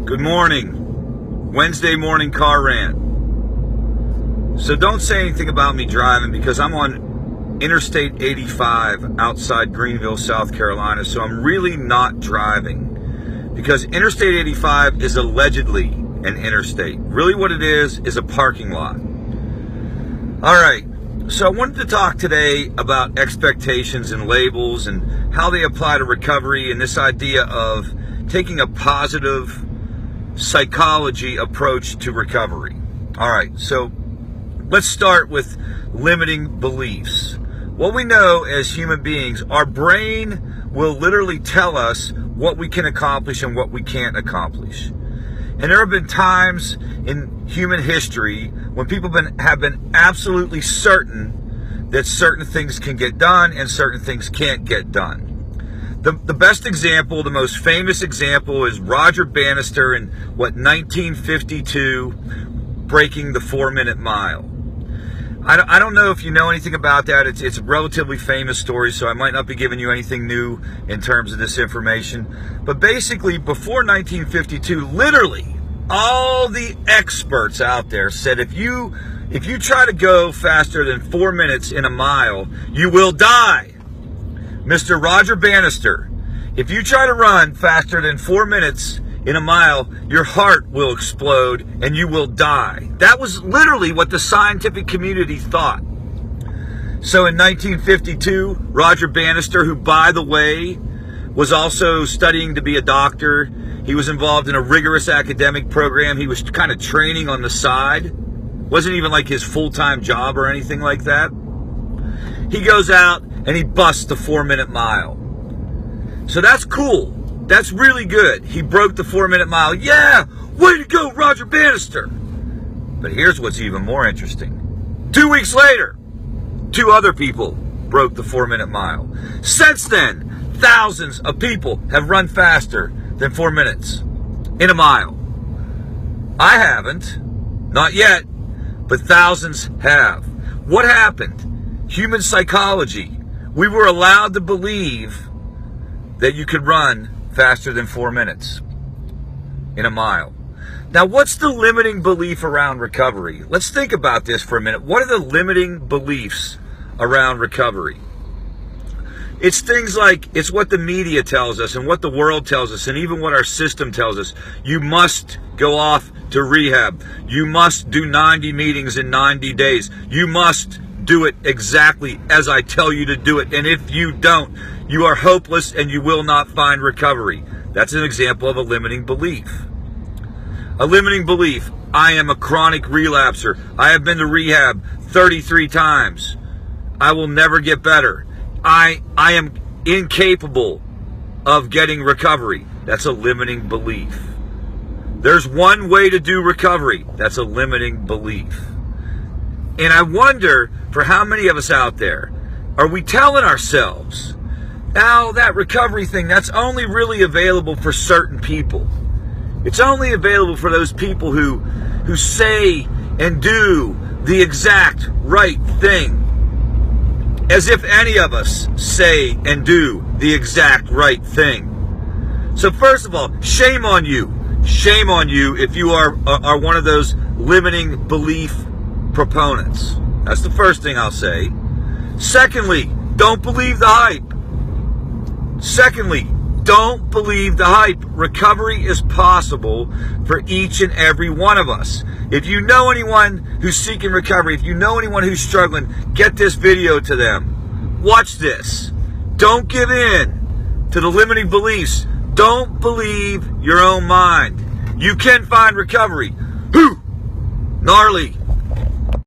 Good morning. Wednesday morning car rant. So don't say anything about me driving because I'm on Interstate 85 outside Greenville, South Carolina. So I'm really not driving because Interstate 85 is allegedly an interstate. Really what it is a parking lot. All right. So I wanted to talk today about expectations and labels and how they apply to recovery and this idea of taking a positive psychology approach to recovery. All right, so let's start with limiting beliefs. What we know as human beings, our brain will literally tell us what we can accomplish and what we can't accomplish. And there have been times in human history when people have been absolutely certain that certain things can get done and certain things can't get done. The best example, the most famous example is Roger Bannister in 1952 breaking the 4-minute mile. I don't know if you know anything about that. It's a relatively famous story, so I might not be giving you anything new in terms of this information. But basically, before 1952, literally, all the experts out there said if you try to go faster than 4 minutes in a mile, you will die. Mr. Roger Bannister, if you try to run faster than 4 minutes in a mile, your heart will explode and you will die. That was literally what the scientific community thought. So in 1952, Roger Bannister, who by the way was also studying to be a doctor, he was involved in a rigorous academic program. He was kind of training on the side. Wasn't even like his full-time job or anything like that. He goes out and he busts the 4-minute mile. So that's cool. That's really good. He broke the 4-minute mile. Yeah, way to go, Roger Bannister. But here's what's even more interesting. 2 weeks later, 2 other people broke the 4-minute mile. Since then, thousands of people have run faster than 4 minutes in a mile. I haven't, not yet, but thousands have. What happened? Human psychology. We were allowed to believe that you could run faster than 4 minutes in a mile. Now, what's the limiting belief around recovery? Let's think about this for a minute. What are the limiting beliefs around recovery? It's things like, it's what the media tells us and what the world tells us and even what our system tells us. You must go off to rehab. You must do 90 meetings in 90 days. You must do it exactly as I tell you to do it. And if you don't, you are hopeless and you will not find recovery. That's an example of a limiting belief. A limiting belief. I am a chronic relapser. I have been to rehab 33 times. I will never get better. I am incapable of getting recovery. That's a limiting belief. There's one way to do recovery. That's a limiting belief. And I wonder, for how many of us out there, are we telling ourselves, now that recovery thing, that's only really available for certain people. It's only available for those people who say and do the exact right thing. As if any of us say and do the exact right thing. So first of all, shame on you. Shame on you if you are one of those limiting belief proponents. That's the first thing I'll say. Secondly, don't believe the hype. Secondly, don't believe the hype. Recovery is possible for each and every one of us. If you know anyone who's seeking recovery, if you know anyone who's struggling, get this video to them. Watch this. Don't give in to the limiting beliefs. Don't believe your own mind. You can find recovery. Gnarly.